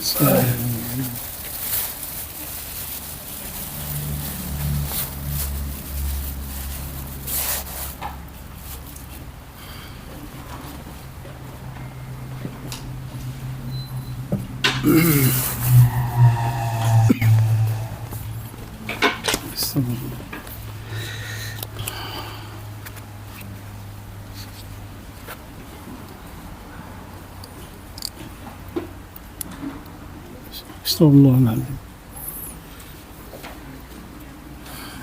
Astagfirullahaladzim.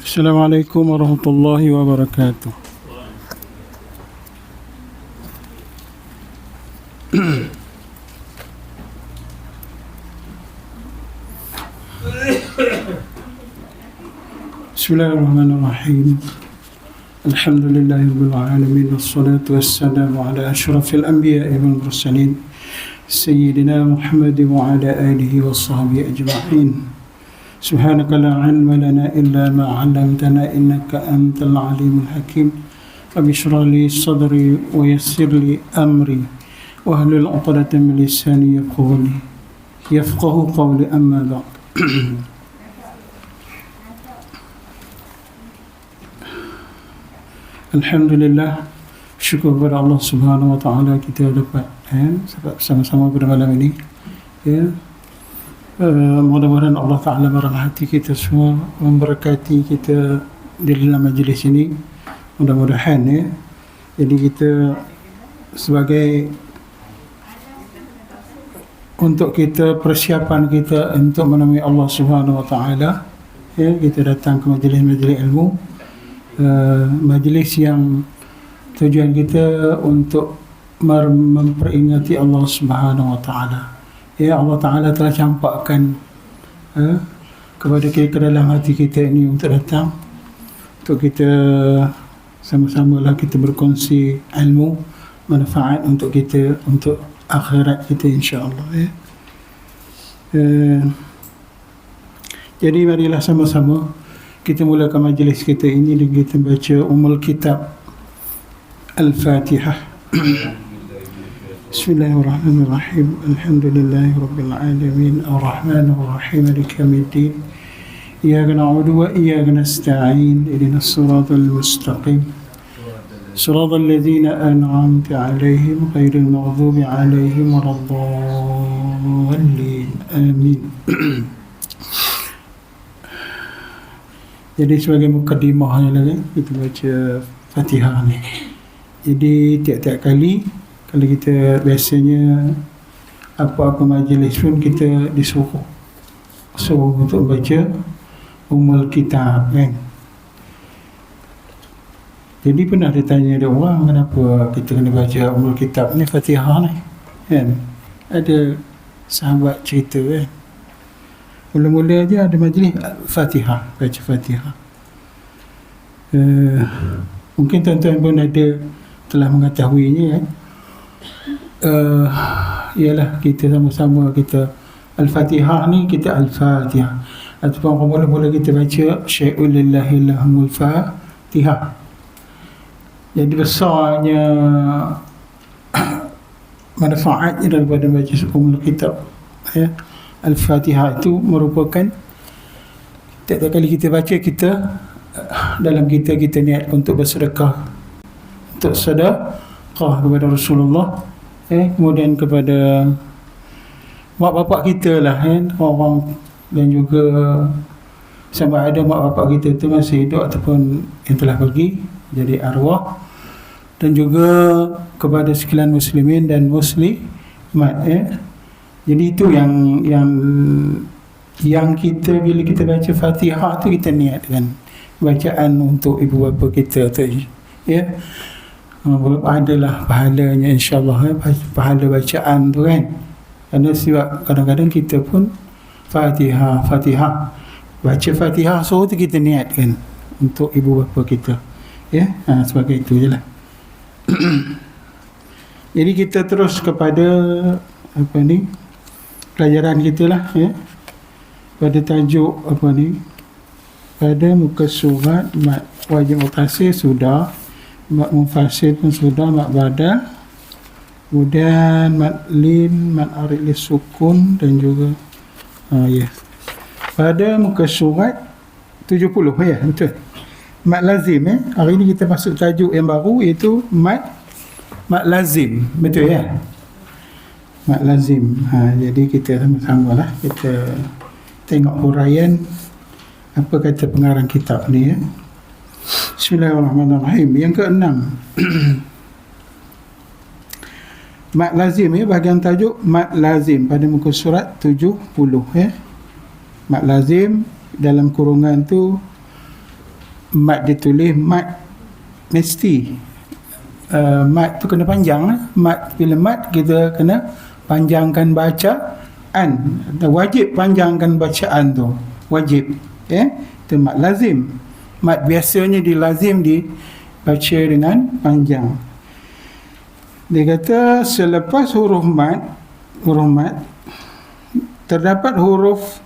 Assalamualaikum warahmatullahi wabarakatuh. Bismillahirrahmanirrahim. Alhamdulillahirabbil alamin wassalatu wassalamu ala asyrafil anbiya'i wal mursalin sayyidina Muhammad wa ala alihi washabbihi ajma'in. Subhanaka la ilma lana illa ma 'allamtana innaka antal alimul hakim. Rabbi shrah li sadri wa yassir li amri wahlul 'uqdatam min lisani yafqahu qawli amma ba'd. Alhamdulillah, syukur kepada Allah Subhanahu wa taala kita dapat sama-sama pada malam ini. Mudah-mudahan Allah Taala merahmati kita semua, memberkati kita di dalam majlis ini. Mudah-mudahan jadi kita sebagai untuk kita persiapan kita untuk menemui Allah Subhanahu wa taala, kita datang ke majlis-majlis ilmu, majlis yang tujuan kita untuk memperingati Allah Subhanahu wa taala. Allah Taala telah campakkan kepada kita dalam hati kita ini untuk datang, untuk kita sama-samalah kita berkongsi ilmu manfaat untuk kita, untuk akhirat kita insya-Allah. Jadi marilah sama-sama kita mulakan majlis kita ini dengan kita baca Ummul Kitab Al-Fatihah. Bismillahirrahmanirrahim. Alhamdulillahirabbil alamin arrahmanir rahim maliki yaumiddin. Iyyaka na'budu wa iyyaka nasta'in. Ihdinas siratal mustaqim. Siratal ladzina an'amta 'alaihim ghairil maghdubi 'alaihim waladdallin. Amin. Jadi sebagai mukadimah lagi kita baca Fatihah ni. Jadi tiap-tiap kali kalau kita biasanya apa-apa majlis pun kita disuruh untuk baca Ummul Kitab kan. Jadi pernah ditanya ada orang kenapa kita kena baca Ummul Kitab ni, Fatihah ni kan. Ada sahabat cerita kan, mula-mula aja ada majlis Fatihah, baca Fatihah. Mungkin tuan-tuan pun ada telah mengetahuinya kan. Ialah kita sama-sama kita Al-Fatihah ni, kita Al-Fatihah ataupun mula-mula kita baca Syai'ul lillahi lahumul Fatihah. Jadi besarnya manfaatnya daripada baca Ummul Kitab Al-Fatihah itu merupakan tiap-tiap kali kita baca, kita dalam kita niat untuk bersedekah, untuk sedekah kepada Rasulullah, kemudian kepada mak bapak kita lah orang, dan juga sama ada mak bapak kita itu masih hidup ataupun yang telah pergi jadi arwah, dan juga kepada sekalian muslimin dan muslimat. Jadi itu yang kita bila kita baca Fatihah tu kita niatkan bacaan untuk ibu bapa kita tu, adalah pahalanya insya-Allah, pahala bacaan tu kan. Kerana sebab kadang-kadang kita pun Fatihah baca Fatihah so tu kita niatkan untuk ibu bapa kita, sebagai itu jelah. Jadi kita terus kepada pelajaran kita lah, pada tajuk pada muka surat mat wajib mutasil sudah, mat munfasil pun sudah, mat badal Kemudian mad lin, mad arid sukun dan juga pada muka surat 70 betul. Mad lazim hari ni kita masuk tajuk yang baru iaitu mad lazim, betul ya? Mad lazim. Jadi kita sama-sama lah kita tengok huraian apa kata pengarang kitab ni Bismillahirrahmanirrahim. Yang keenam mad lazim bahagian tajuk mad lazim pada muka surat 70 Mad lazim dalam kurungan tu mad ditulis mad mesti. Mad tu kena panjang mad, bila mad kita kena panjangkan bacaan, wajib panjangkan bacaan tu, wajib itu mad lazim. Mad biasanya dilazim dibaca dengan panjang. Dia kata selepas huruf mad terdapat huruf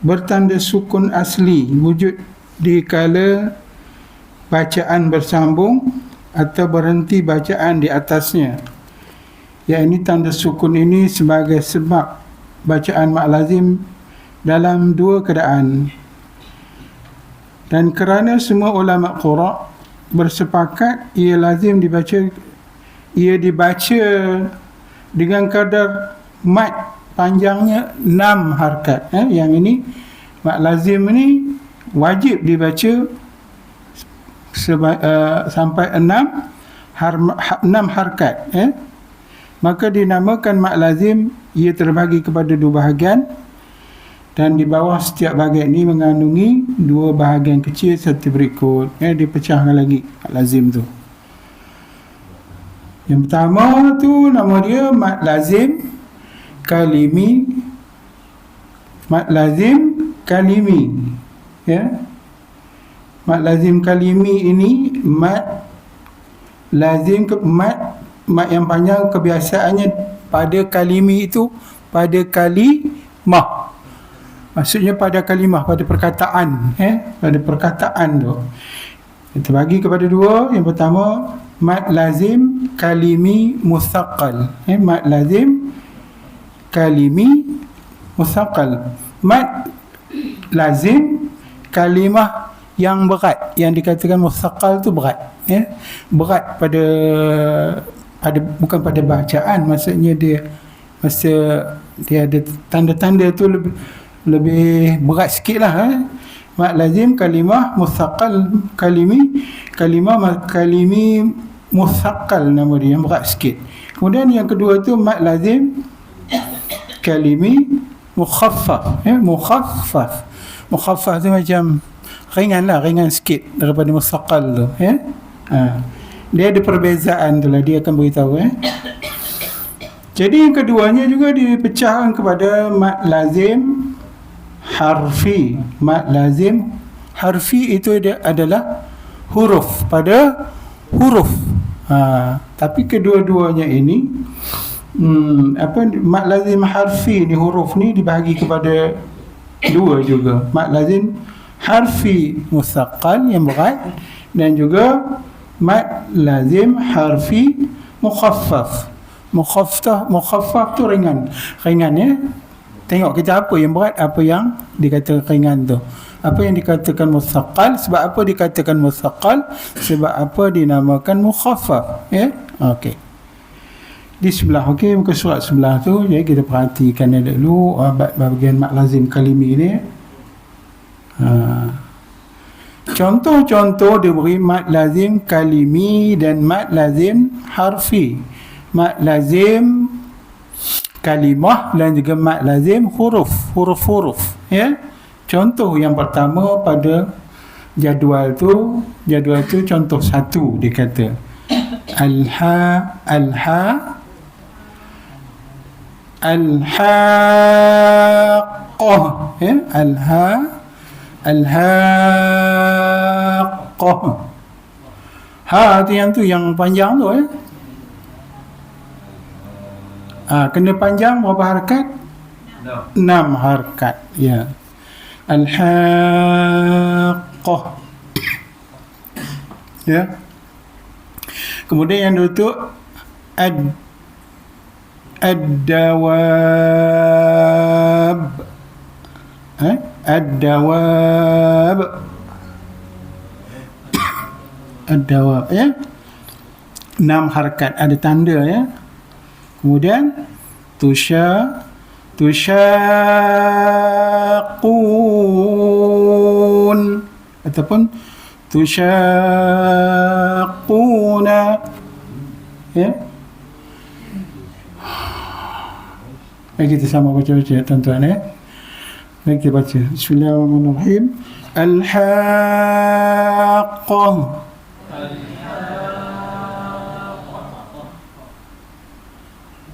bertanda sukun asli wujud di kala bacaan bersambung atau berhenti bacaan di atasnya. Yang ini tanda sukun ini sebagai sebab bacaan mad lazim dalam dua keadaan. Dan kerana semua ulama qura' bersepakat ia lazim ia dibaca dengan kadar mad panjangnya 6 harakat. Yang ini mad lazim ini wajib dibaca sampai 6 harakat. Maka dinamakan mad lazim. Ia terbagi kepada 2 bahagian dan di bawah setiap bahagian ini mengandungi 2 bahagian kecil seperti berikut. Dipecahkan lagi mad lazim tu. Yang pertama tu nama dia mad lazim kalimi. Mad lazim kalimi. Mad lazim kalimi ini mad lazim mad yang panjang kebiasaannya pada kalimi itu pada kalimah. Maksudnya pada kalimah, pada perkataan, pada perkataan tu. Kita bagi kepada 2. Yang pertama mad lazim kalimi mutsaqqal. Mad lazim kalimi mutsaqqal. Mad lazim kalimah yang berat, yang dikatakan mutsaqqal tu berat. Berat pada bukan pada bacaan, maksudnya dia ada tanda-tanda tu lebih berat sikit lah. Mad lazim kalimah mutsaqqal kalimi mutsaqqal nama dia, yang berat sikit. Kemudian yang kedua tu mad lazim kalimi mukhaffaf. Mukhaffaf tu macam ringan lah, ringan sikit daripada mutsaqqal tu. Dia ada perbezaan tu lah, dia akan beritahu. Jadi yang keduanya juga dipecahkan kepada mad lazim harfi. Mad lazim harfi itu adalah huruf pada huruf. Tapi kedua-duanya ini mad lazim harfi ni, huruf ni dibahagi kepada 2 juga. Mad lazim harfi mutsaqqal yang berat dan juga mad lazim harfi mukhaffaf. Mukhaffaf tu ringan ya. Tengok kita apa yang berat, apa yang dikatakan ringan tu. Apa yang dikatakan mutsaqqal, sebab apa dikatakan mutsaqqal, sebab apa dinamakan mukhaffaf. Okey. Di sebelah muka surat sebelah tu, jadi kita perhatikan dulu bahagian mad lazim kalimi ni. Contoh-contoh diberi mad lazim kalimi dan mad lazim harfi. Mad lazim kalimah dan juga mad lazim huruf. Contoh yang pertama pada jadual tu contoh 1 dia kata alhaqah. Alhaqah. Tu yang panjang tu kena panjang berapa harakat? 6 harakat. Ya. Al-haqqah. Ya. Kemudian yang dua tu Ad-dawab. Ad-dawab. Ad-dawab, ya. 6 harakat, ada tanda, ya. Kemudian tusyaqun ataupun tusyaquna, ya. Mari kita sama baca-baca, tuan-tuan, ya. Mari kita baca. Bismillahirrahmanirrahim. Al-haqqah.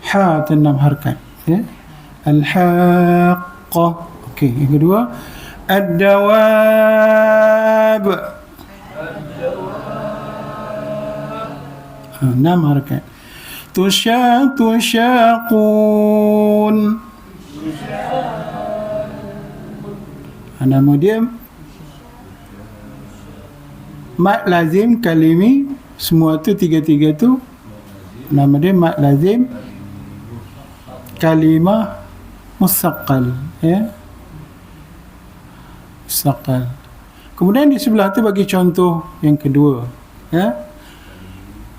Ha, 6 harakat, ya. Al-haqqah. Okey, yang kedua ad-dawab. 6 harakat. Tusyaqun. Nama dia mad lazim kalimi, semua tu tiga-tiga tu nama dia mad lazim kalimah musaqqal, ya. Musaqqal. Kemudian di sebelah tu bagi contoh yang kedua, ya.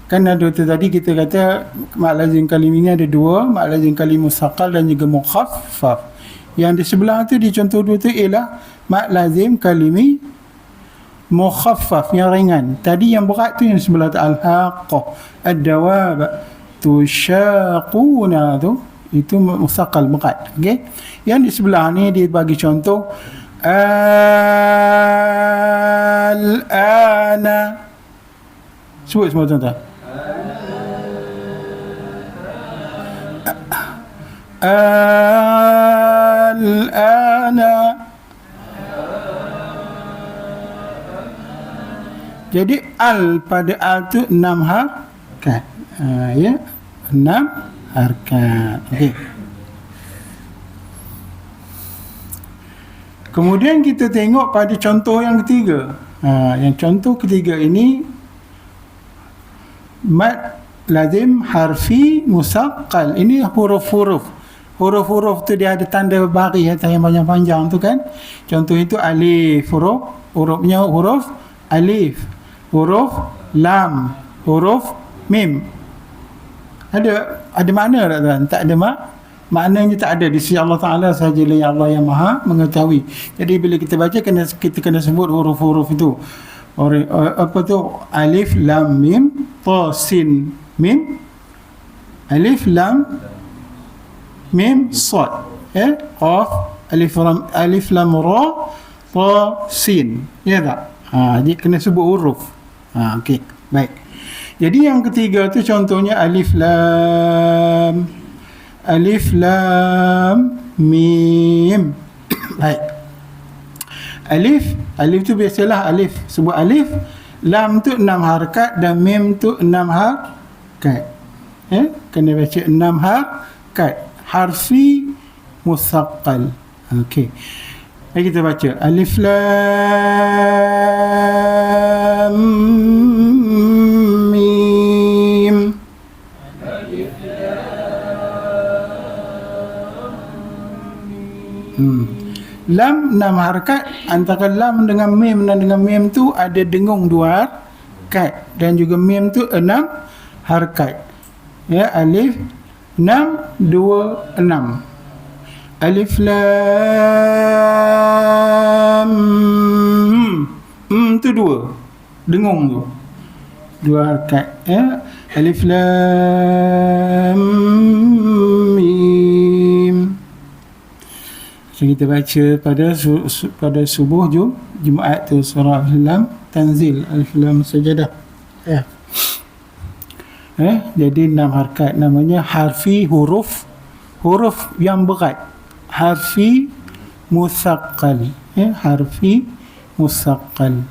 Kan ada tu tadi kita kata mad lazim kalimi ni ada dua, mad lazim kalim musaqqal dan juga mukhaffaf. Yang di sebelah tu di contoh dua tu ialah mad lazim kalimi mukhaffaf yang ringan. Tadi yang berat tu yang sebelah tu al-haqqah, ad-dawab, tusyaquna tu itu musaqqal berat. Okey. Yang di sebelah ni dia bagi contoh al-ana. Sebut semua tuan-tuan. Al-ana. Jadi al pada al tu 6 harakat. Ya, 6 harakat. Okey. Kemudian kita tengok pada contoh yang ketiga. Yang contoh ketiga ini mad lazim harfi musaqqal. Ini huruf-huruf. Huruf-huruf tu dia ada tanda baris yang panjang-panjang tu kan. Contoh itu alif, hurufnya huruf alif, huruf lam, huruf mim. Ada makna tak tuan? Tak ada maknanya, tak ada di sisi Allah Taala sahajalah, yang Allah yang Maha mengetahui. Jadi bila kita baca kita kena sebut huruf-huruf itu. Apa tu? Alif lam mim ta sin mim, alif lam mim sad, ya, qaf, alif lam ra ta sin, ya tak? Jadi kena sebut huruf. Okey, baik. Jadi yang ketiga tu contohnya alif lam mim. Baik. Alif tu biasalah alif, sebut alif, lam tu 6 harakat dan mim tu 6 harakat. Ya, kena baca 6 harakat. Harfi musaqqal. Okey. Mari kita baca alif lam mim. Alif lam. Lam 6 harakat. Antara lam dengan mim dan dengan mim tu ada dengung 2 harakat dan juga mim tu 6 harakat. Ya, alif 6 2 6. Alif lam tu 2 dengung tu 2 harakat, ya. Alif lam mim. So, kita baca pada subuh Jumaat tu surah Al-Lam Tanzil, Alif Lam Sajadah, ya. Jadi 6 harakat, namanya harfi huruf yang berat, harfi musaqqal, ya, harfi musaqqal.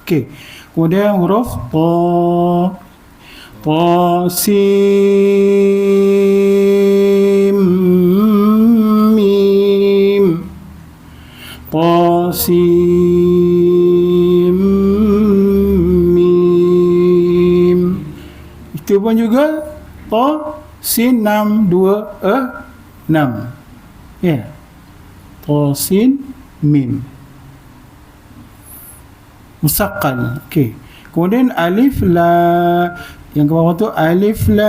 Okey. Kemudian huruf ta sin mim, ta sin mim. Itu pun juga ta sin 6 2 6. Ya. Ta sin mim. Musaqqal. Okey. Kemudian alif lam, yang ke bawah tu alif lam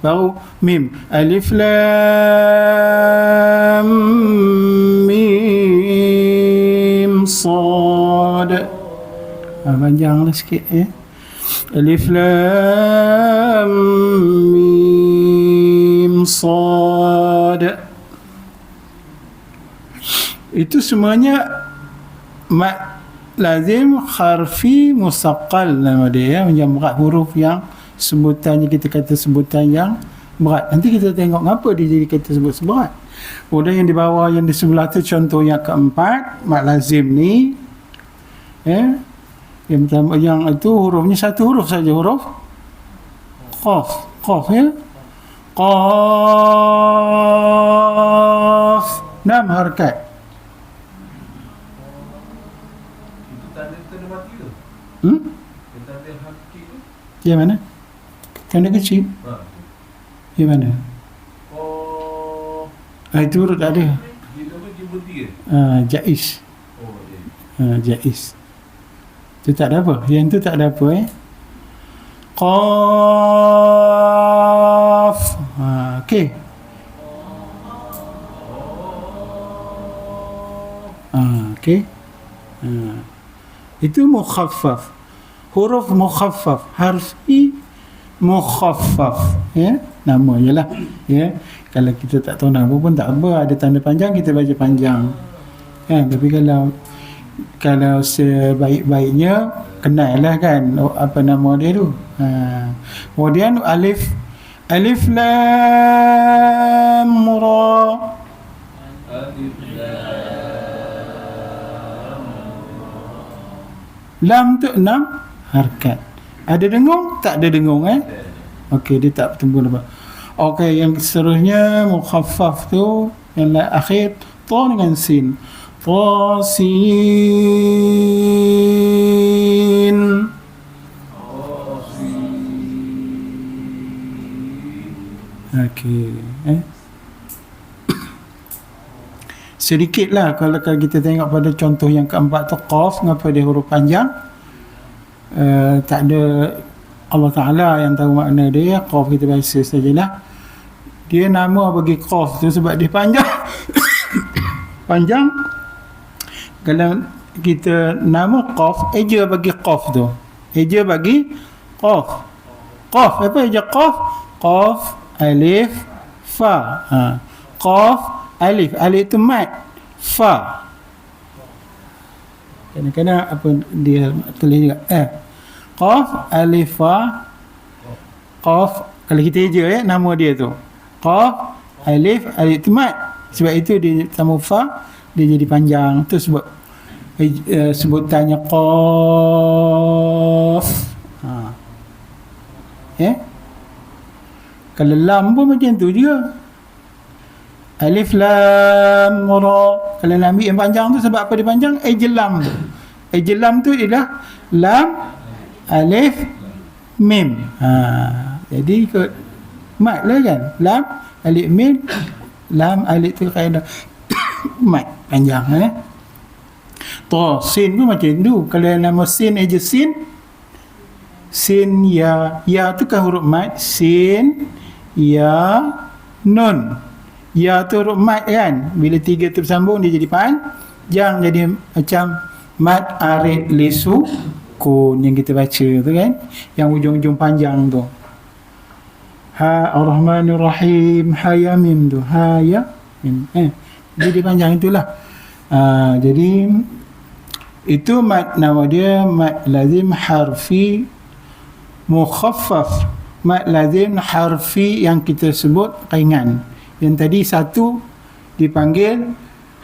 baru mim. Alif lam mim sad. Panjanglah sikit ya. Alif lam mim sad. Itu semuanya mad lazim harfi musaqqal nama dia ya, yang berat, huruf yang sebutannya kita kata sebutan yang berat. Nanti kita tengok kenapa dia jadi kata sebut seberat. Kemudian yang di bawah, yang di sebelah tu contoh yang keempat, mad lazim ni ya. Yang pertama, yang itu hurufnya satu huruf saja, huruf qaf. Qaf ya. Qaf 6 harakat. Yang mana? Tanda kecil. Yang mana? Itu huruf tak ada. Jaiz. Jaiz. Itu tak ada apa. Yang tu tak ada apa Qaf. Okey. Okey. Itu mukhaffaf. Huruf mukhaffaf, harfi mukhaffaf ya, nama jelah ya. Kalau kita tak tahu nama pun tak apa, ada tanda panjang kita baca panjang kan. Tapi kalau sebaik-baiknya kenal lah kan apa nama dia tu. Kemudian alif lam ra. Lam tu 6 harakat. Ada dengung? Tak ada dengung Okey, dia tak bertemu apa. Okey, yang seterusnya mukhaffaf tu yang akhir ta dengan sin. Ta sin. Okey, sedikitlah kalau kita tengok pada contoh yang keempat tu qaf, mengapa dia huruf panjang? Tak ada, Allah Ta'ala yang tahu makna dia. Qaf kita baca sajalah. Dia nama bagi qaf tu sebab dia panjang. Panjang. Kalau kita nama qaf, eja bagi qaf tu. Eja bagi qaf. Qaf, apa eja qaf? Qaf, alif, fa. Qaf, alif. Alif tu mad. Fa. Kadang-kadang apa dia tulis juga qaf, alif, fa. Qaf, kalau kita eja nama dia tu qaf, alif, alif tu mad. Sebab itu dia sama fa, dia jadi panjang. Tu sebab sebutannya qaf. Kalau lam pun macam tu juga. Alif lam ra. Kalau nak ambil yang panjang tu sebab apa dia panjang? Ejlam tu. Ejlam tu ialah lam, alif, mim. Jadi ikut mat lah kan. Lam, alif, mim. Lam, alif tu kaedah mat panjang Ta, sin pun macam tu. Kalau nama sin eja sin. Sin ya. Ya tu kan huruf mat. Sin, ya, nun. Ya tu huruf mat kan. Bila tiga tu bersambung dia jadi panjang, jadi macam mat arid lisu kun yang kita baca tu kan, yang ujung-ujung panjang tu. Ha ar-Rahmanir Rahim, ha ya mim tu, ha ya mim. Jadi panjang itulah. Jadi itu mat, nama dia mat lazim harfi mukhaffaf. Mat lazim harfi yang kita sebut ringan. Yang tadi satu dipanggil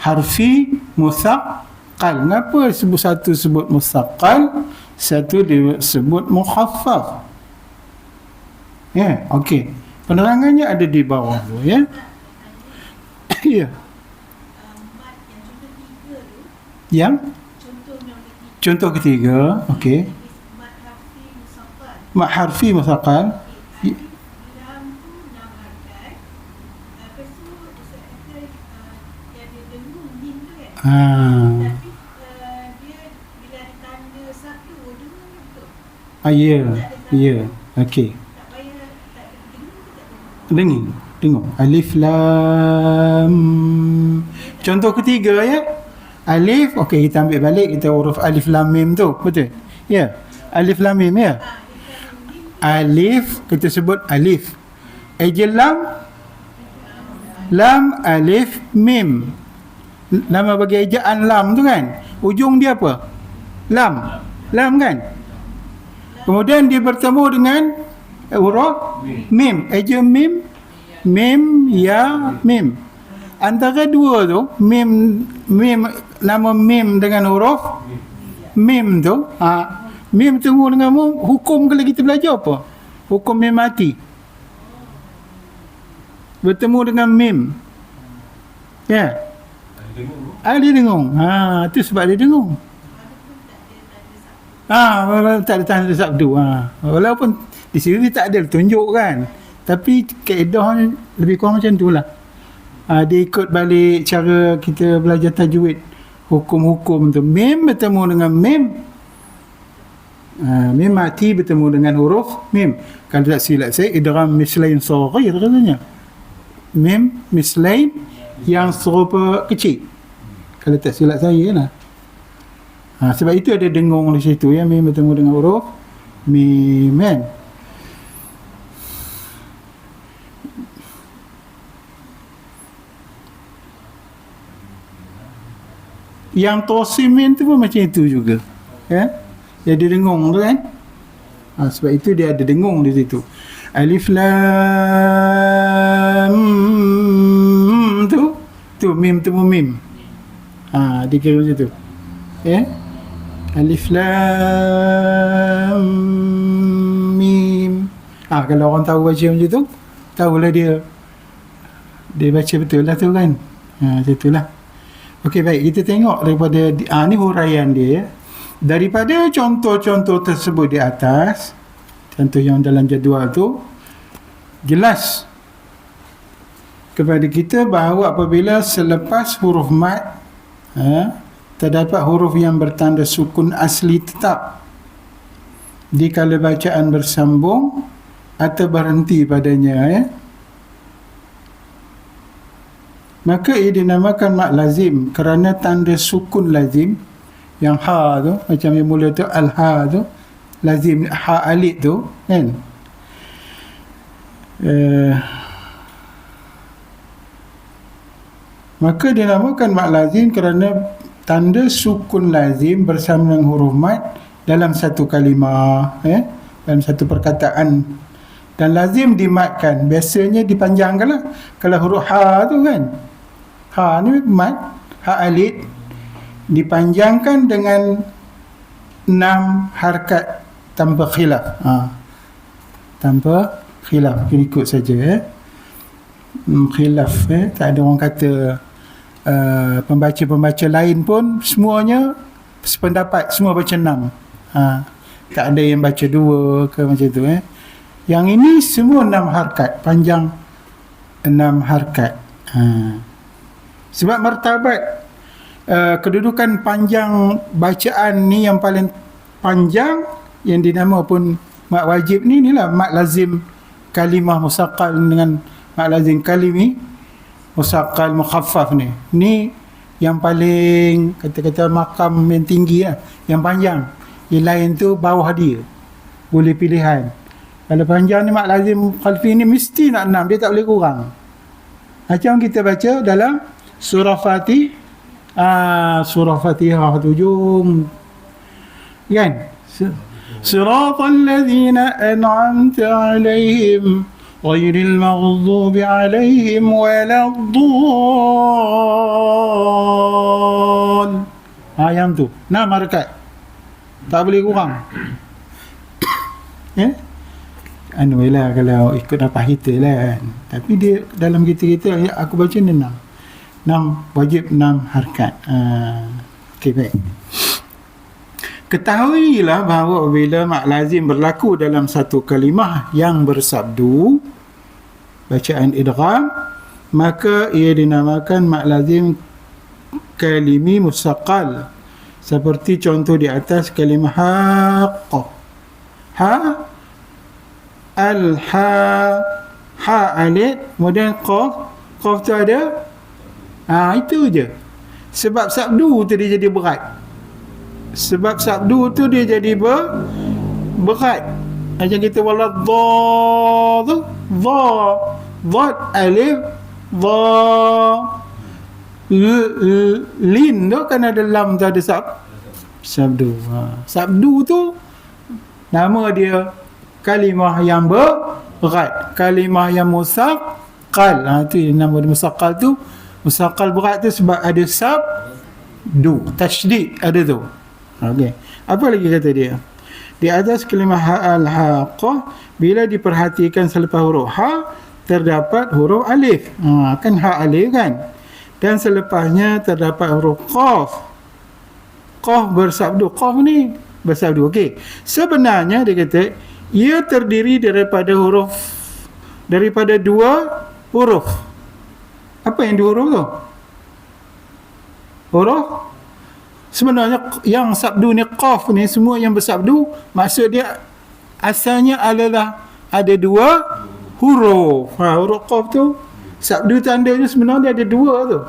harfi musaqqal. Kenapa satu sebut musaqqal, satu disebut mukhaffaf? Okey. Penerangannya ada di bawah tu ya. Ya. Yang contoh ketiga, okey. mat harfi musaqqal. Lam tu 6 harakat. Lepas tu dia ada dengung mim tu kan. Tapi dia bila ada tanda satu dengung betul. Ya. Okey. Tak payah tak dengung ke tak dengung. Dengung. Alif lam. Contoh ketiga ya. Alif, okey kita ambil balik kita huruf alif lam mim tu, betul? Ya. Alif lam mim ya. Alif kita sebut alif. Ejel lam alif mim. Nama bagi ejaan lam tu kan. Ujung dia apa? Lam kan? Kemudian dia bertemu dengan huruf mim. Eja mim ya mim. Antara dua tu mim nama mim dengan huruf mim tu, mim tunggu dengan hukum kalau kita belajar apa? Hukum mim mati. Bertemu dengan mim. Ya. Dia dengung. Tu sebab dia dengung. Tak ada tanda sabdu. Walaupun di sini tak ada tunjuk kan. Tapi kaedah lebih kurang macam tu lah. Dia ikut balik cara kita belajar tajwid. Hukum-hukum tu. Mim bertemu dengan mim. Mim mati bertemu dengan huruf mim. Kalau tak silap saya, idgham mislain saghir katanya. Mim mislain yang serupa kecil. Kalau tak silap saya lah. Sebab itu ada dengung di situ ya. Mim bertemu dengan huruf mim kan. Yang tosimin tu pun macam itu juga ya. Dia ada dengung tu kan. Sebab itu dia ada dengung di situ. Alif lam tu mim tu mim. Dia kira macam tu ya. Alif lam mim. Kalau orang tahu baca macam tu, tahulah dia baca betul lah tu kan. Macam itulah. Okey, baik, kita tengok daripada ni huraian dia ya. Daripada contoh-contoh tersebut di atas, contoh yang dalam jadual tu, jelas kepada kita bahawa apabila selepas huruf mat terdapat huruf yang bertanda sukun asli tetap dikala bacaan bersambung atau berhenti padanya ya, maka ia dinamakan mat lazim kerana tanda sukun lazim yang ha tu, macam yang mula tu al-ha tu, lazim ha alif tu kan. Maka dinamakan mat lazim kerana tanda sukun lazim bersama dengan huruf mat dalam satu kalimah dalam satu perkataan. Dan lazim dimatkan, biasanya dipanjangkan lah. Kalau huruf ha tu kan, ha ni mat, ha alif dipanjangkan dengan 6 harakat tanpa khilaf. Tanpa khilaf, ikut saja khilaf tak ada orang kata pembaca-pembaca lain pun semuanya sependapat, semua baca 6. Tak ada yang baca 2 ke macam tu Yang ini semua 6 harakat, panjang 6 harakat. Sebab martabat kedudukan panjang bacaan ni yang paling panjang, yang dinama pun mat wajib ni lah mat lazim kalimah musaqqal dengan mat lazim kalimi musaqqal mukhaffaf ni. Ni yang paling kata-kata makam yang tinggi lah, yang panjang. Yang lain tu bawah dia, boleh pilihan. Kalau panjang ni mat lazim khalfi ni mesti nak 6, dia tak boleh kurang. Macam kita baca dalam surah surah Fatihah tu hujung kan, siratal ladzina an'amta 'alaihim ghairil maghdubi 'alaihim waladdallin. Yang tu 6 harakat, tak boleh kurang lah kalau ikut apa kita lah kan. Tapi dia dalam kita aku baca ni 6 wajib 6 harakat. Okey, baik. Ketahuilah bahawa bila mak lazim berlaku dalam satu kalimah yang bersabdu, bacaan idgham, maka ia dinamakan mak lazim kalimi musaqqal. Seperti contoh di atas kalimah haqqah. Ha, al-ha, ha alif, kemudian qaf. Qaf tu ada, itu je. Sebab sabdu tu dia jadi berat. Sebab sabdu tu dia jadi berat. Macam kita wala dha tu, dha, dhat alif, dha, lin tu kan ada lam tu, ada sabdu. Sabdu tu nama dia kalimah yang berat, kalimah yang musaqqal. Tu nama dia musaqqal tu. Musaqqal berat tu sebab ada sabdu, tasydid ada tu. Okey. Apa lagi kata dia? Di atas kalimah al-haqqah, bila diperhatikan selepas huruf ha terdapat huruf alif. Kan ha alif kan? Dan selepasnya terdapat huruf qaf. Qaf bersabdu. Qaf ni bersabdu. Okey. Sebenarnya dia kata ia terdiri daripada dua huruf. Apa yang dua huruf tu? Huruf sebenarnya yang sabdu ni, qaf ni, semua yang bersabdu, maksud dia asalnya adalah ada dua huruf. Huruf qaf tu sabdu tandanya sebenarnya ada dua tu.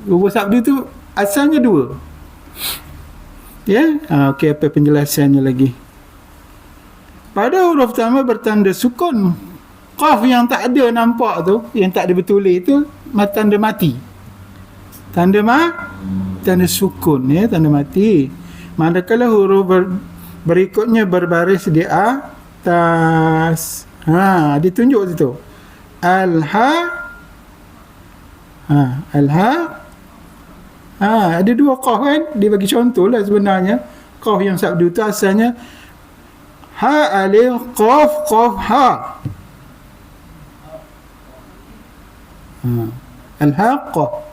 Huruf sabdu tu asalnya dua. Ya, okey, apa penjelasannya lagi? Pada huruf pertama bertanda sukun. Qaf yang tak ada nampak tu, yang tak ada bertulis tu, tanda mati. Tanda sukun, ya, tanda mati. Manakala huruf berikutnya berbaris di atas. Dia tunjuk situ. Al-ha. Al-ha. Ada dua qaf kan? Dia bagi contoh lah sebenarnya. Qaf yang sabdu tu asalnya ha alif qaf qaf ha. Al-haqqah.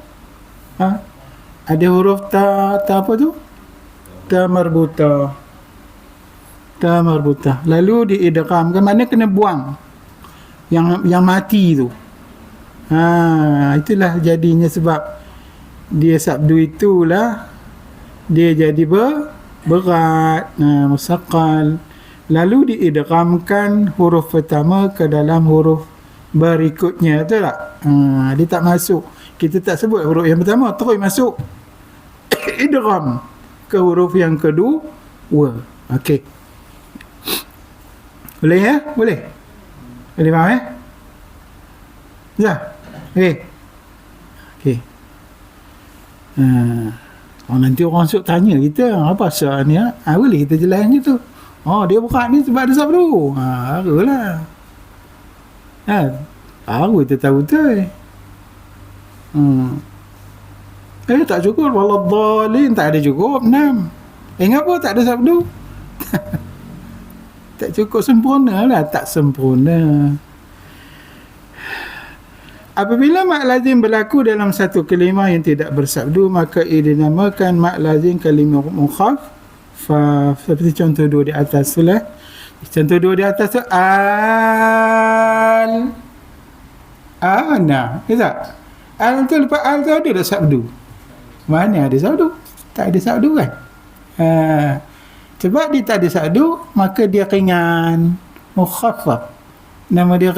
Ada huruf ta apa tu? Ta marbutah. Ta marbutah. Lalu diidghamkan, mana kena buang yang mati tu. Itulah jadinya sebab dia sabdu itulah dia jadi berat, musaqqal. Lalu diidghamkan huruf pertama ke dalam huruf berikutnya, betul tak? Dia tak masuk. Kita tak sebut huruf yang pertama, terus masuk idgham ke huruf yang kedua. Okey. Boleh ya? Boleh? Boleh faham ya? Dah? Okey. Okey. Nanti orang masuk tanya kita, apa asal ni? Boleh kita jelaskan gitu. Dia berat ni sebab ada sabdu. Apalah. Aku kita tahu betul. Tak cukup. Waladhalin tak ada cukup. 6. Ngapa tak ada sabdu? Tak cukup sempurna lah. Tak sempurna. Apabila mak lazim berlaku dalam satu kalimah yang tidak bersabdu, maka ia dinamakan mak lazim kalimah mukhaffaf. Seperti contoh dua di atas tu lah. Contoh dua di atas tu ana, tak? Al tu lepas al tu ada dah sabdu. Mana ada sabdu? Tak ada sabdu kan? Sebab dia tak ada sabdu, maka dia ringan, mukhaffaf. Nama dia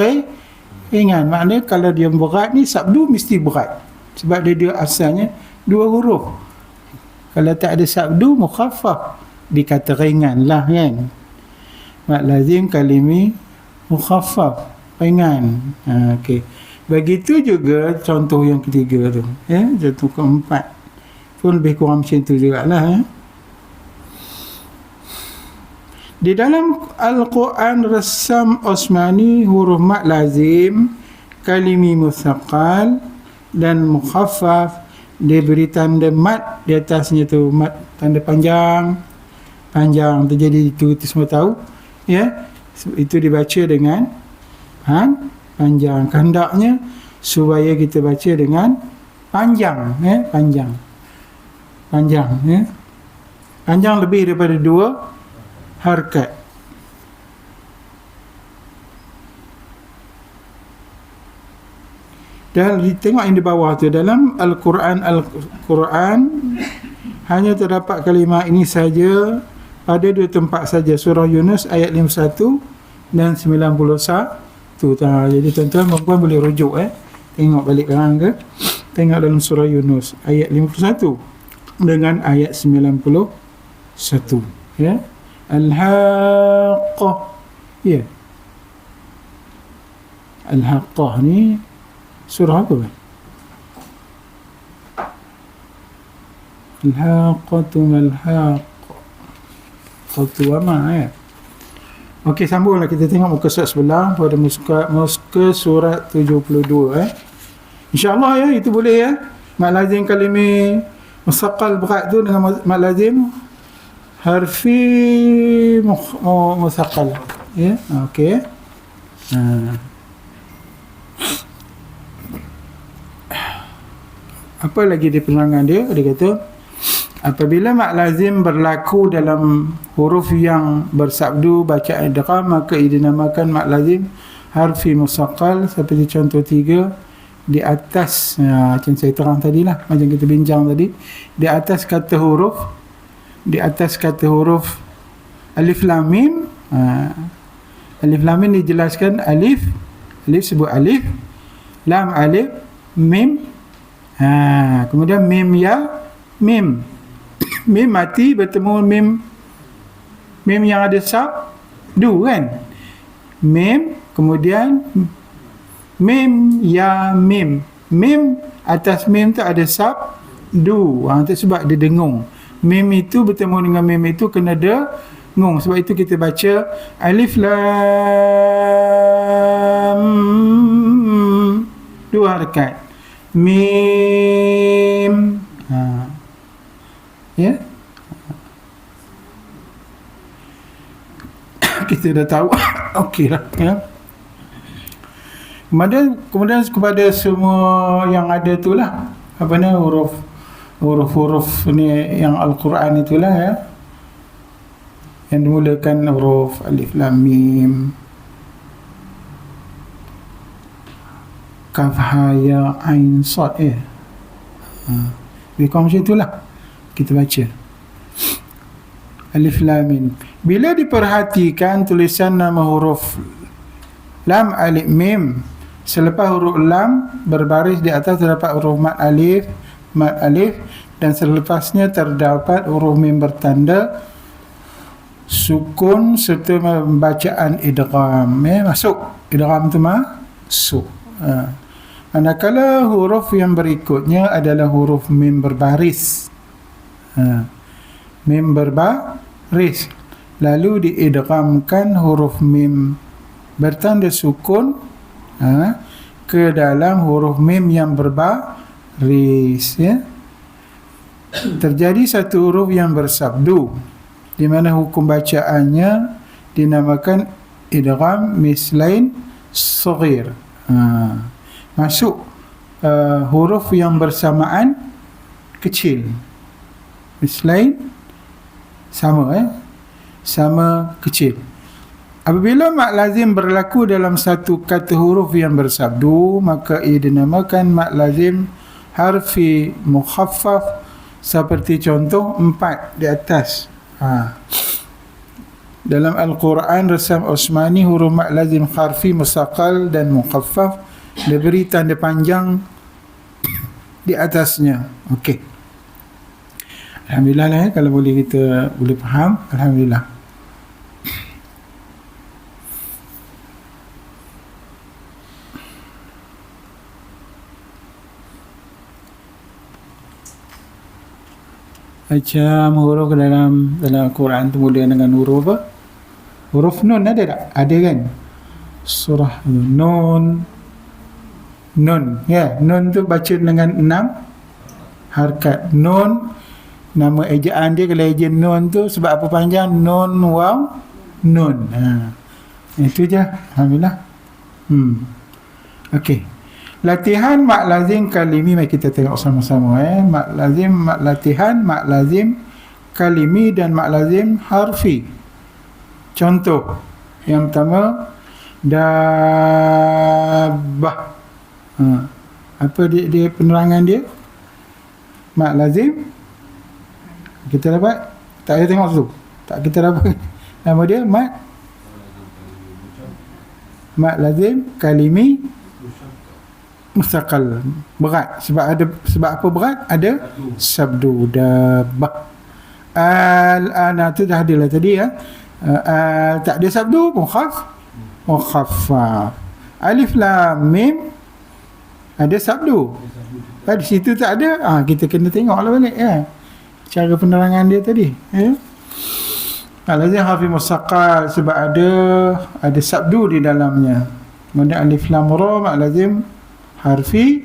ringan. Maknanya kalau dia berat ni, sabdu mesti berat. Sebab dia asalnya dua huruf. Kalau tak ada sabdu, mukhaffaf, dikata ringan lah kan. Mak lazim kalimi mukhaffaf, ringan. Okey. Begitu juga contoh yang ketiga tu, ya, contoh keempat pun lebih kurang macam tu jugalah, ya. Di dalam Al-Quran Rassam Osmani, huruf mak lazim kalimi musaqqal dan mukhaffaf diberi tanda mat di atasnya tu, mat tanda panjang terjadi itu semua tahu, ya. Itu dibaca dengan panjang. Kehendaknya supaya kita baca dengan panjang, ya, panjang, ya. Panjang lebih daripada 2 harakat. Dan tengok yang di bawah tu, dalam Al-Quran hanya terdapat kalimah ini saja pada 2 tempat saja, surah Yunus ayat 51 dan 91. Jadi tuan-tuan dan puan boleh rujuk tengok balik sekarang ke, tengok dalam surah Yunus ayat 51 dengan ayat 91, ya. Al-Haqqah, ya. Al-Haqqah ni surah apa kan? Al-Haqqatu mal-Haqqatu wama, ya. Okey, sambunglah, kita tengok muka surat sebelah pada muka surat 72, InsyaAllah, ya, itu boleh, ya. Mak lazim kalimi musaqqal berat tu dengan mak lazim harfi musaqqal, ya. Okey. Apa lagi di penerangan dia? Dia kata apabila mak lazim berlaku dalam huruf yang bersabdu baca idgham, maka ia dinamakan mak lazim harfi musaqqal, seperti contoh 3 di atas, macam saya terang tadilah, macam kita bincang tadi, di atas kata huruf alif lam mim. Alif lam mim dijelaskan alif sebut alif, lam alif, mim, kemudian mim ya mim. Mim mati bertemu mim yang ada sabdu, kan? Mim, kemudian mim ya mim. Mim, atas mim tu ada sabdu. Itu sebab dia dengung. Mim itu bertemu dengan mim itu kena dengung. Sebab itu kita baca alif lam 2 harakat. Mim. Ya. Kita dah tahu. Okeylah, ya. Kemudian kepada semua yang ada itulah, apa ni, huruf ni yang Al-Quran itulah, ya, yang dimulakan huruf alif lam mim, kaf ha ya ain sad, lebih kurang macam itulah kita baca alif lam mim. Bila diperhatikan tulisan nama huruf lam alif mim, selepas huruf lam berbaris di atas terdapat huruf mad alif, dan selepasnya terdapat huruf mim bertanda sukun serta pembacaan idgham. Masuk idgham tu masuk. Manakala huruf yang berikutnya adalah huruf mim berbaris. Mim berbaris, lalu diidghamkan huruf mim bertanda sukun ke dalam huruf mim yang berbaris, ya. Terjadi satu huruf yang bersabdu di mana hukum bacaannya dinamakan idgham mislain saghir. Masuk huruf yang bersamaan kecil, mislain sama, sama kecil. Apabila mak lazim berlaku dalam satu kata huruf yang bersabdu, maka ia dinamakan mak lazim harfi mukhaffaf, seperti contoh 4 di atas. Dalam Al-Quran Resam Osmani, huruf mak lazim harfi musaqqal dan mukhaffaf diberi tanda panjang di atasnya. Okey, alhamdulillah lah, kalau kita boleh faham, alhamdulillah. Macam huruf dalam Al-Quran tu mula dengan huruf apa? Huruf nun ada tak? Ada, kan? Surah nun, ya. Nun tu baca dengan 6 harakat. Nun, nama ejaan dia, kalau ejaan nun tu sebab apa panjang? Nun waw nun. Itu je, alhamdulillah. Okey. Latihan mak lazim kalimi, mari kita tengok sama-sama. Mak lazim kalimi dan mat lazim harfi. Contoh yang pertama, dabbah. Apa dia penerangan dia? Mat lazim kita dapat, tak payah tengok tu, tak, kita dapat nama dia mat lazim kalimi mustaqal. Berat, sebab apa berat? Ada sabdu. Dabbah. Al-ana tu dah ada lah tadi ya. Tak ada sabdu, mukhaffaf. Alif lam mim ada sabdu. Di situ tak ada, kita kena tengoklah balik ya, cara penerangan dia tadi ya. Lazim harfi mustaqal sebab ada sabdu di dalamnya. Kemudian alif lam ra mak lazim harfi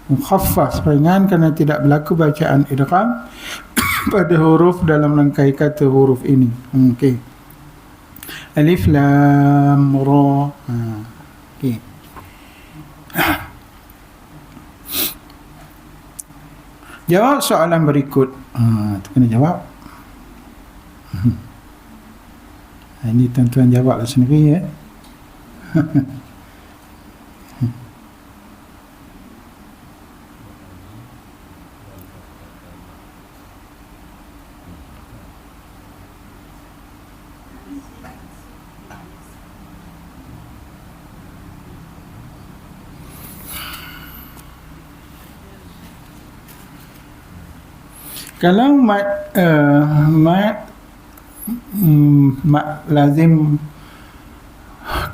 mukhaffaf, ringan kerana tidak berlaku bacaan idgham pada huruf dalam rangkai kata huruf ini. Okey. Alif lam ra. Okey. Jawab soalan berikut. Tu kena jawab. Ini tuan-tuan jawablah sendiri ya. Kalau mat lazim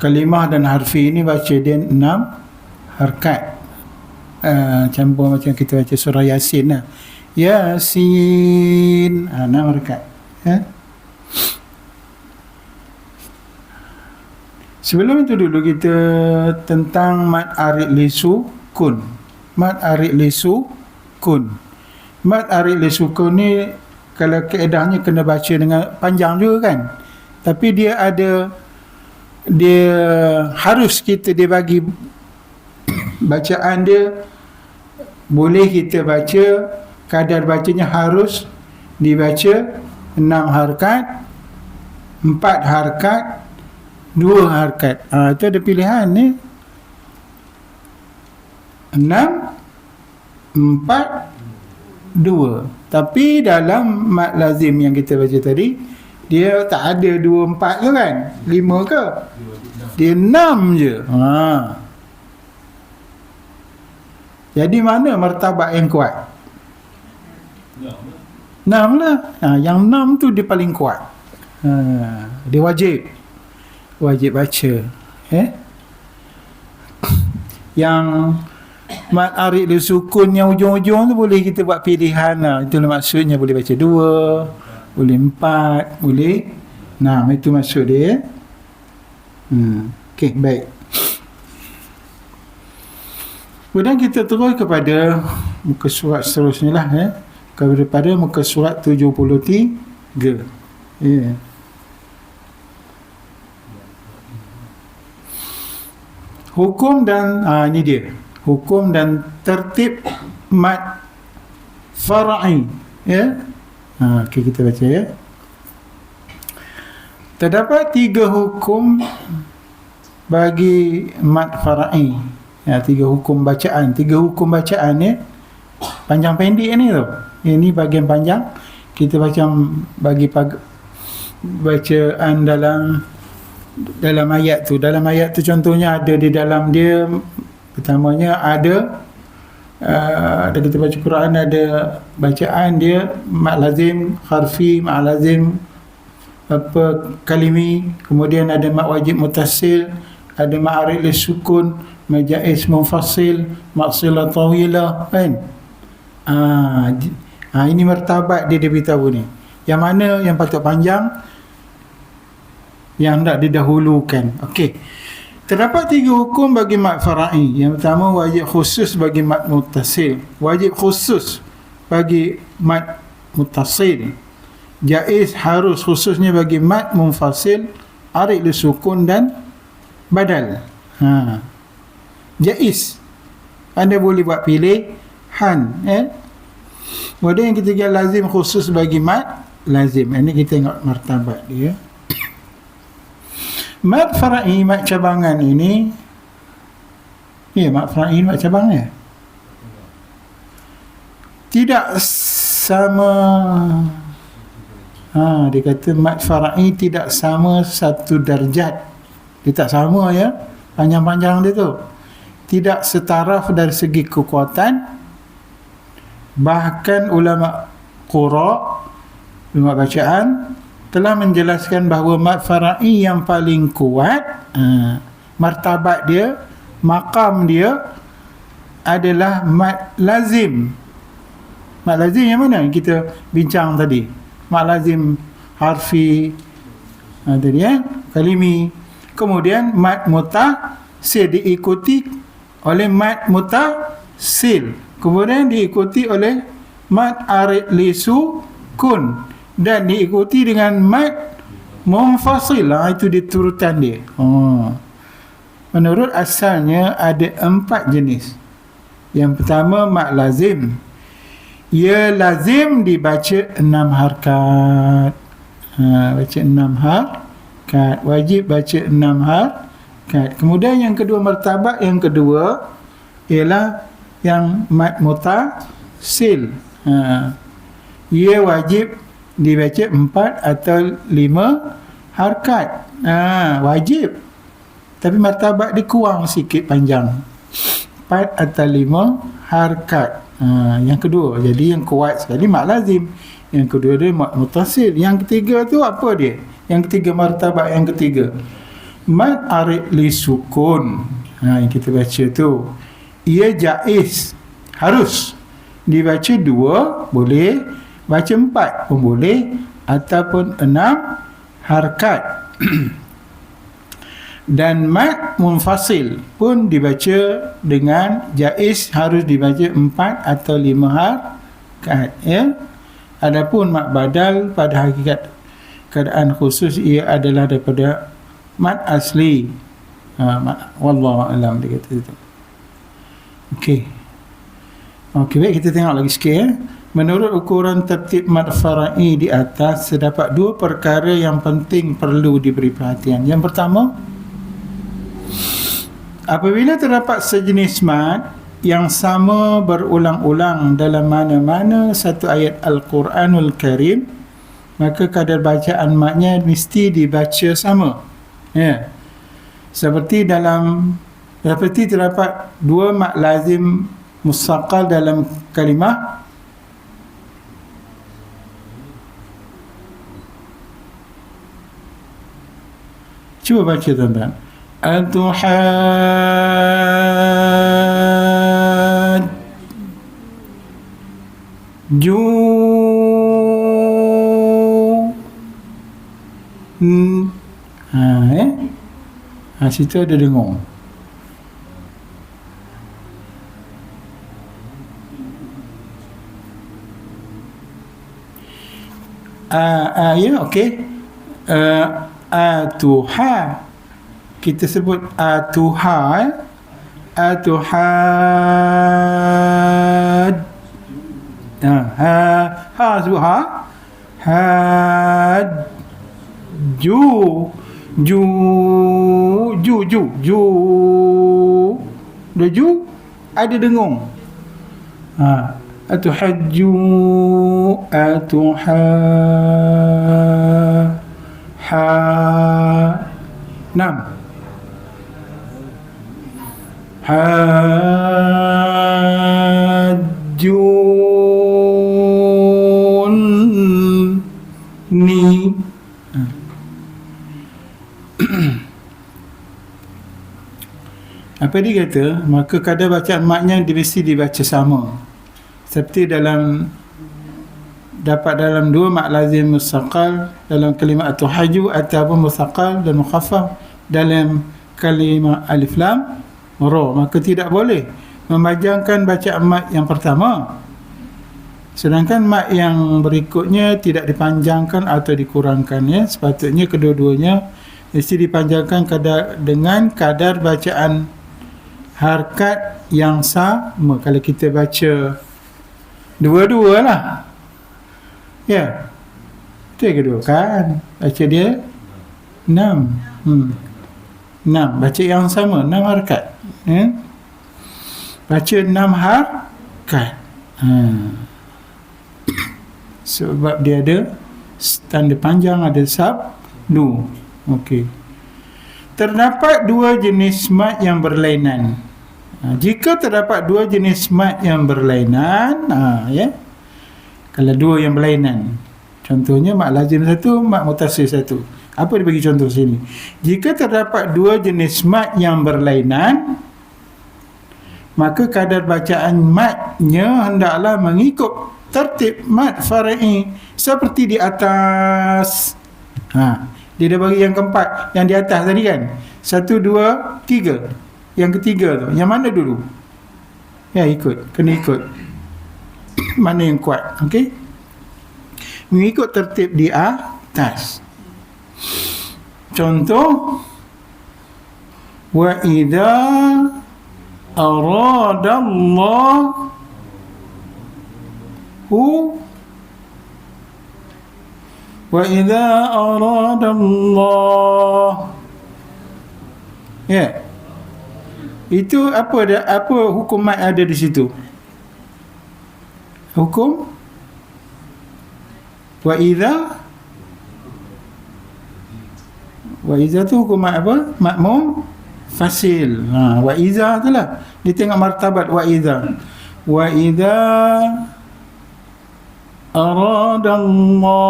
kalimah dan harfi ini baca dia 6 harkat. Campur macam kita baca surah Yasin lah. Yasin, 6 harkat ya. Sebelum itu dulu kita tentang mat arid li sukun. Mat arid li sukun. Mat arid li sukun ni kalau kaedahnya kena baca dengan panjang juga kan. Tapi dia harus dia bagi bacaan dia, boleh kita baca, kadar bacanya harus dibaca 6 harkat, 4 harkat, 2 harkat. Itu ada pilihan ni. 6, 4, 2. Tapi dalam mat lazim yang kita baca tadi, dia tak ada 2, 4 ke kan? 5 ke? Dia 6 je. Jadi mana martabat yang kuat? 6 lah. Yang 6 tu dia paling kuat. Dia wajib baca. Yang mat arid li sukun yang ujung-ujung tu boleh kita buat pilihan lah. Itulah maksudnya, boleh baca 2, boleh 4, boleh 6. Itu maksud dia. Okey, baik. Kemudian kita terus kepada muka surat seterusnya lah kepada muka surat 73. Hukum dan ini dia. Hukum dan tertib mat far'i ya. Okay, kita baca ya. Terdapat 3 hukum bagi mat far'i. 3 hukum bacaan. 3 hukum bacaan ya. Panjang pendek ni tu. Ini bahagian panjang. Kita macam bagi bacaan dalam ayat tu. Dalam ayat tu contohnya ada di dalam dia. Pertamanya ada kita baca Quran, ada bacaan dia mat lazim harfi, mat lazim kalimi, kemudian ada mat wajib mutasil, ada mat arid li sukun, mat jaiz munfasil, mat silah tawilah kan. Ini martabat dia beritahu ni. Yang mana yang patut panjang, yang hendak didahulukan. Okey. Terdapat 3 hukum bagi mat far'i. Yang pertama, wajib khusus bagi mat muttasil. Wajib khusus bagi mat muttasil. Jaiz harus khususnya bagi mat munfasil, arid li sukun dan badal. Jaiz. Anda boleh buat pilihan Kemudian yang ketiga, lazim khusus bagi mad lazim. Ini kita tengok martabat dia. Mad fara'i, mad cabangan ini, mad fara'i, mad cabangan tidak sama. Dia kata mad fara'i tidak sama satu darjat. Dia tak sama panjang-panjang dia tu. Tidak setaraf dari segi kekuatan. Bahkan ulama qura, ulama bacaan, telah menjelaskan bahawa mad fara'i yang paling kuat, martabat dia, maqam dia adalah mad lazim. Mad lazim yang mana kita bincang tadi? Mad lazim harfi tadi kalimi. Kemudian mad mutasil diikuti oleh mad mutasil. Kemudian diikuti oleh mad arid li sukun dan diikuti dengan mad munfasil. Itu diturutan dia. Menurut asalnya ada 4 jenis. Yang pertama mad lazim. Ia lazim dibaca 6 harkat. Baca 6 harkat. Wajib baca 6 harkat. Kemudian yang kedua, martabat yang kedua ialah yang mad mutasil. Ia wajib dibaca 4 atau 5 harkat. Wajib. Tapi martabat dia kurang sikit panjang. 4 atau 5 harkat. Yang kedua. Jadi yang kuat sekali mad lazim. Yang kedua dia mad mutasil. Yang ketiga tu apa dia? Yang ketiga, martabat yang ketiga, mad arid li sukun. Yang kita baca tu, ia jaiz, harus dibaca 2, boleh baca 4 pun boleh, ataupun 6 harkat. Dan mad munfasil pun dibaca dengan jaiz, harus dibaca 4 atau 5 harkat. Adapun mad badal pada hakikat keadaan khusus ia adalah daripada mad asli. Wallahu alam, dia kata itu. Okey, baik, kita tengok lagi sikit. Menurut ukuran tertib mad fara'i di atas, terdapat 2 perkara yang penting perlu diberi perhatian. Yang pertama, apabila terdapat sejenis mad yang sama berulang-ulang dalam mana-mana satu ayat Al-Quranul Karim, maka kadar bacaan madnya mesti dibaca sama. Seperti terdapat 2 mad lazim mustaqal dalam kalimah cuba baca tuan-tuan. Situ ada dengung. Okey. Atuha, kita sebut atuha, atuhad. Sebut had, ju, ada dengung. Atuhajju, nam, hajjuni. Apa dia kata? Maka kadar bacaan madnya mesti dibaca sama. Seperti dalam 2 mad lazim mustaqal dalam kalimah atuhaju, ataupun mustaqal dan mukhaffaf dalam kalimah alif lam ra. Maka tidak boleh memanjangkan bacaan mad yang pertama, sedangkan mad yang berikutnya tidak dipanjangkan atau dikurangkan. Sepatutnya kedua-duanya mesti dipanjangkan dengan kadar bacaan harkat yang sama. Kalau kita baca Dua-dua lah. Ya. Itu yang kedua kan. Baca dia 6. 6. Baca yang sama, 6 harakat. Ya. Baca 6 harakat. Sebab dia ada tanda panjang, ada sabdu. Okey. Terdapat dua jenis mat yang berlainan. Jika terdapat dua jenis mat yang berlainan, ya. Kalau dua yang berlainan, contohnya mat lazim satu, mat mutasil satu. Apa dia bagi contoh sini? Jika terdapat dua jenis mat yang berlainan, maka kadar bacaan matnya hendaklah mengikut tertib mat far'i seperti di atas. Dia dah bagi yang keempat, yang di atas tadi kan. 1, 2, 3. Yang ketiga tu, yang mana dulu? Ya, kena ikut. Mana yang kuat? Okey. Mengikut tertib di atas. Contoh, wa idza aradallahu wa idza aradallah. Ya. Itu apa hukum mat ada di situ? Hukum wa idza tu hukum mat apa? Mat fasil. Wa idza tu lah. Dia tengok martabat wa idza. Wa idza aradallah.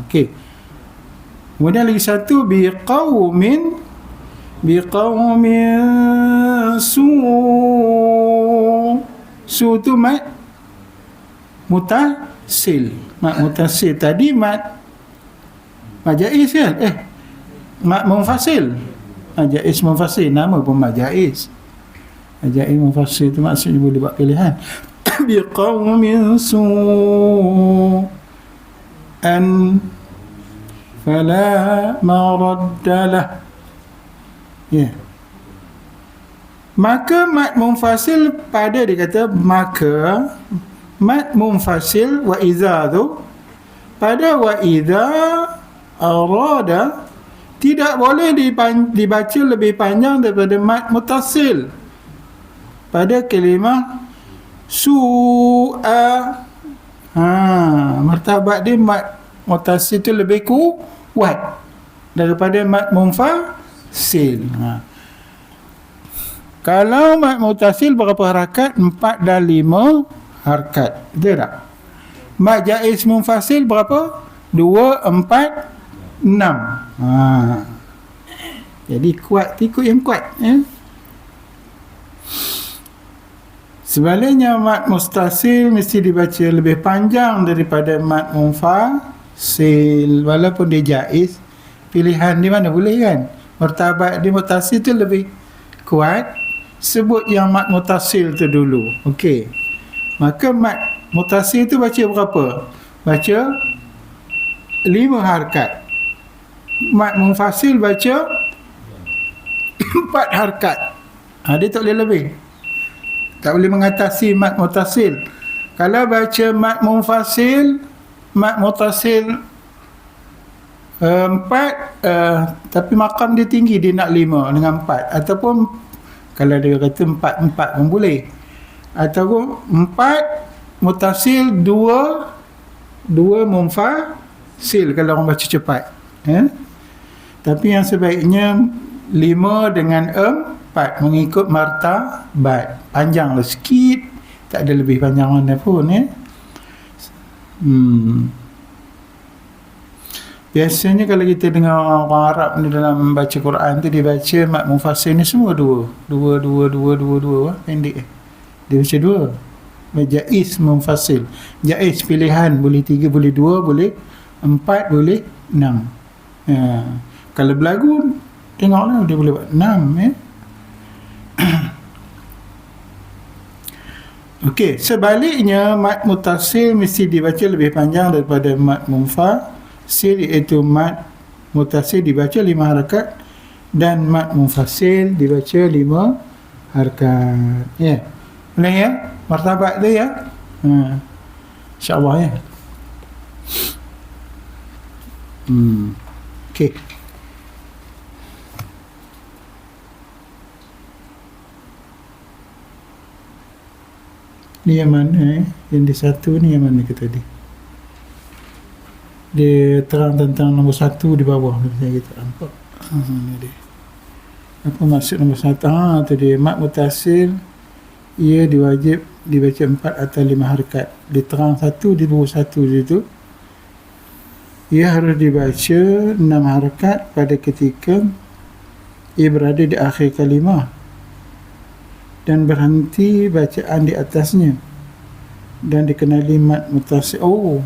Okey. Kemudian lagi satu biqaumin su tu mat mutasil. Mat mutasil tadi mat jaiz kan? Mat munfasil. Jaiz munfasil, nama pun mat jaiz. Jaiz munfasil tu maksudnya boleh buat pilihan. Biqaumin su'an fala maraddalah. Ya. Maka mat munfasil pada dia kata, maka mat munfasil wa idza tu pada wa idza arada tidak boleh dibaca lebih panjang daripada mat mutasil pada kalimah su'a. Martabat dia mat mutasil tu lebih kuat daripada mat munfasil. Kalau mat mutasil berapa harakat? 4 dan 5 harakat. Betul tak? Mat jaiz munfasil berapa? 2, 4, 6. Jadi kuat, ikut yang kuat, ya. Sebaliknya mat mustasil mesti dibaca lebih panjang daripada mat munfasil. Walaupun dia jaiz, pilihan di mana boleh kan? Martabat dia mutasil tu lebih kuat. Sebut yang mat mutasil tu dulu. Okey. Maka mat mutasil tu baca berapa? Baca 5 harakat. Mat munfasil baca 4 harakat. Dia tak boleh lebih. Tak boleh mengatasi mat mutasil. Kalau baca mat munfasil, mat mutasil 4, tapi makam dia tinggi, dia nak 5 dengan 4. Ataupun kalau dia kata 4 pun boleh. Ataupun 4 mutasil, 2 munfasil kalau orang baca cepat. Tapi yang sebaiknya 5 dengan 4 mengikut martabat. Panjanglah sikit, tak ada lebih panjang mana pun, ya. Biasanya kalau kita dengar orang Arab ni dalam baca Quran tu, dia baca mat munfasil ni semua 2, pendek. Dia baca 2. Jaiz munfasil. Jaiz pilihan, boleh 3, boleh 2, boleh 4, boleh 6. Kalau berlagu, tengoklah dia boleh buat 6, ya. Okey, sebaliknya mat mutasil mesti dibaca lebih panjang daripada mat munfasil, iaitu mat mutasil dibaca 5 harakat dan mat munfasil dibaca 5 harakat. Ya. Boleh, ya? martabat dia ya. InsyaAllah ya. Okey. Ni yang mana Yang di satu ni yang mana ke tadi? Dia terang tentang nombor satu di bawah. Saya kita nampak. Ni dia. Apa maksud nombor satu? Tu dia. Mat mutasil, ia diwajib dibaca 4 atau 5 harakat. Dia terang satu di bawah satu situ. Ia harus dibaca 6 harakat pada ketika ia berada di akhir kalimah dan berhenti bacaan di atasnya dan dikenali mat mutasil.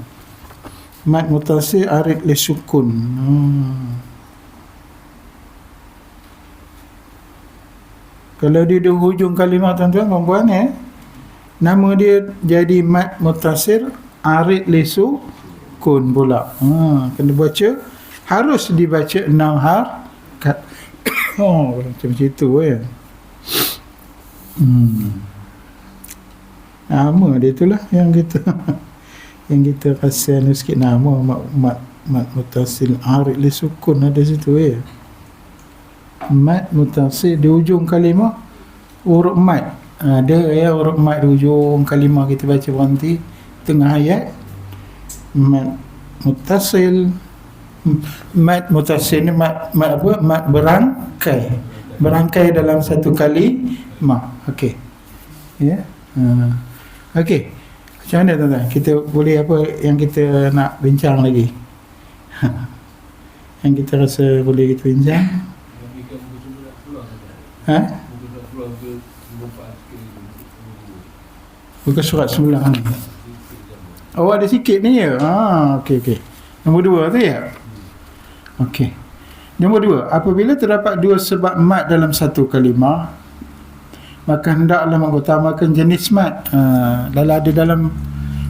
Mat mutasil arid li sukun. Kalau dia di hujung kalimah tuan-tuan perempuan nama dia jadi mat mutasil arid li sukun pula. Kena baca, harus dibaca 6 harakat. Macam itu ya. Nama dia itulah yang kita yang kita rasa sikit nama mat mutasil arid li sukun ada situ ya. Mat mutasil di ujung kalimah huruf mat. Ada ya huruf mat di ujung kalimah kita baca berhenti tengah ayat. Mat mutasil ni mat apa? Mat berangkai dalam satu kalimah. Okey. Ya. Okey. Macam mana tuan-tuan? Kita boleh apa yang kita nak bincang lagi? Yang kita rasa boleh kita bincang? Buka surat sebelah ni. Ada sikit ni ya? Okey. Nombor 2 tu ya? Okey. Nombor 2, apabila terdapat 2 sebab mat dalam satu kalimah, maka hendaklah mengutamakan jenis mat. Dalam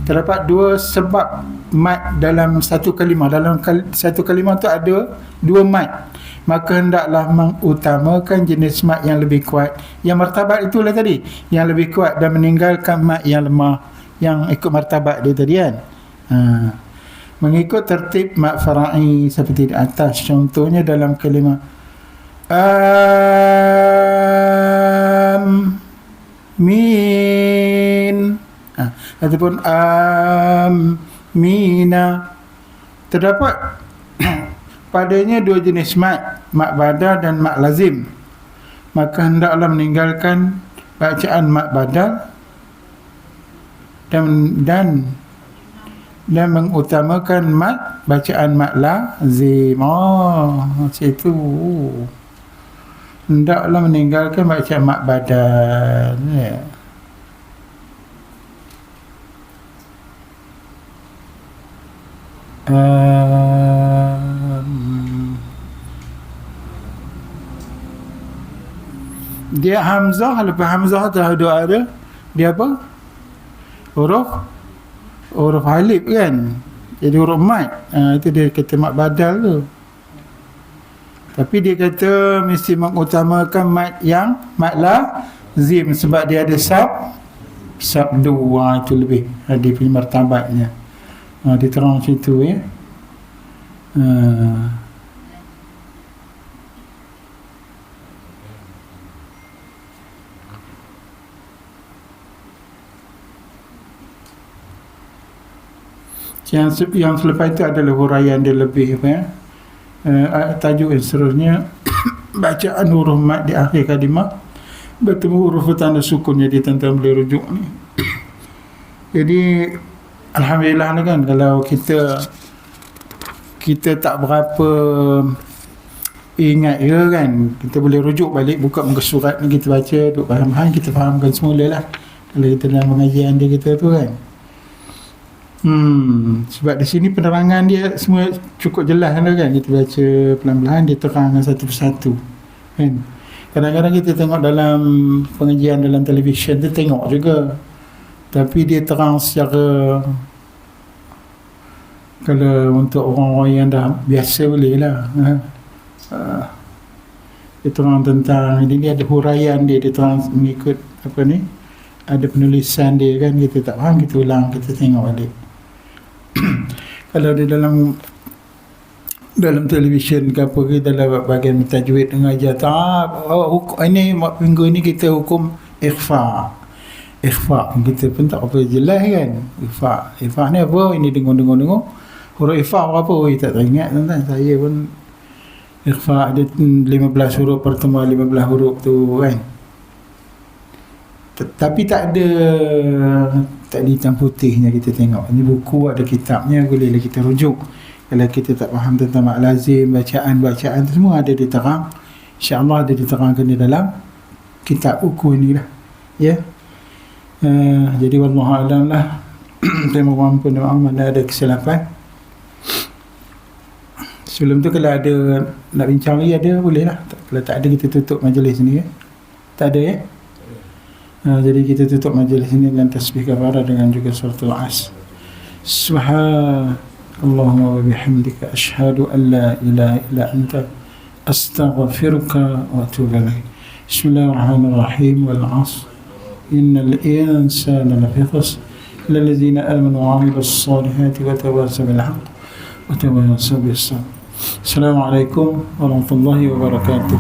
terdapat 2 sebab mat dalam satu kalimah. Dalam satu kalimah tu ada 2 mat, maka hendaklah mengutamakan jenis mat yang lebih kuat. Yang martabat itulah tadi, yang lebih kuat, dan meninggalkan mat yang lemah, yang ikut martabat dia tadi kan. Mengikut tertib mat fara'i seperti di atas. Contohnya dalam kalimah amin ataupun amina, terdapat padanya 2 jenis mat badal dan mat lazim, maka hendaklah meninggalkan bacaan mat badal dan mengutamakan bacaan mat lazim. Macam itu. Hendaklah meninggalkan bacaan mat badal ya. Dia hamzah, lepas hamzah tu ada dia apa? Huruf alif kan, jadi huruf mat. Itu dia kata mat badal tu. Tapi dia kata mesti mengutamakan mat yang mat lazim, sebab dia ada sabdu. Itu lebih dia punya martabatnya. Dia terang situ ya. Yang selepas itu adalah huraian dia lebih apa ya. Tajuk yang seterusnya bacaan huruf mat di akhir kalimah bertemu huruf tanda sukun. Jadi tuan-tuan boleh rujuk ni. Jadi alhamdulillah ni kan, kalau kita tak berapa ingat ya kan, kita boleh rujuk balik, buka muka surat ni, kita baca duk faham, kita fahamkan semula lah kalau kita dalam pengajian dia kita tu kan. Sebab di sini penerangan dia semua cukup jelas kan, kita baca pelan-pelan, dia terangkan satu persatu kan. Kadang-kadang kita tengok dalam pengajian dalam televisyen tu tengok juga, tapi dia terang secara, kalau untuk orang-orang yang dah biasa boleh lah dia terang tentang, ini ada huraian dia terang mengikut apa ni, ada penulisan dia kan, kita tak faham, kita ulang, kita tengok balik. Kalau dia dalam televisyen ke apa ke, dalam bahagian tajwid mengajar tak, ini minggu ini kita hukum ikhfa kita pun tak apa jelas kan. Ikhfa ni apa, ini dengung huruf ikhfa apa, tak teringat tuan-tuan. Saya pun ikhfa ada 15 huruf pertemuan 15 huruf tu kan. Tapi tak ada hitam putihnya, kita tengok. Ini buku ada kitabnya, bolehlah kita rujuk. Kalau kita tak faham tentang mak lazim, bacaan tu semua ada diterang. InsyaAllah ada diterangkan di dalam kitab buku ni lah. Ya. Jadi wallahualam lah. Saya mohon ampun mana ada kesilapan. Sebelum tu kalau ada nak bincang lagi, ada boleh lah. Kalau tak ada, kita tutup majlis ni ya. Tak ada ya. Jadi kita tutup majlis ini dengan tasbih kafarah dengan juga suratul As. Subhanallahumma wa bihamdika asyhadu an la ilaha illa anta astaghfiruka wa atubu ilaik. Bismillahirrahmanirrahim. Wal 'ashr innal insana lafi khusr illa allazina amanu wa 'amilus solihati wa tawasaw bil haqq wa tawasaw bis sabr. Assalamualaikum warahmatullahi wabarakatuh.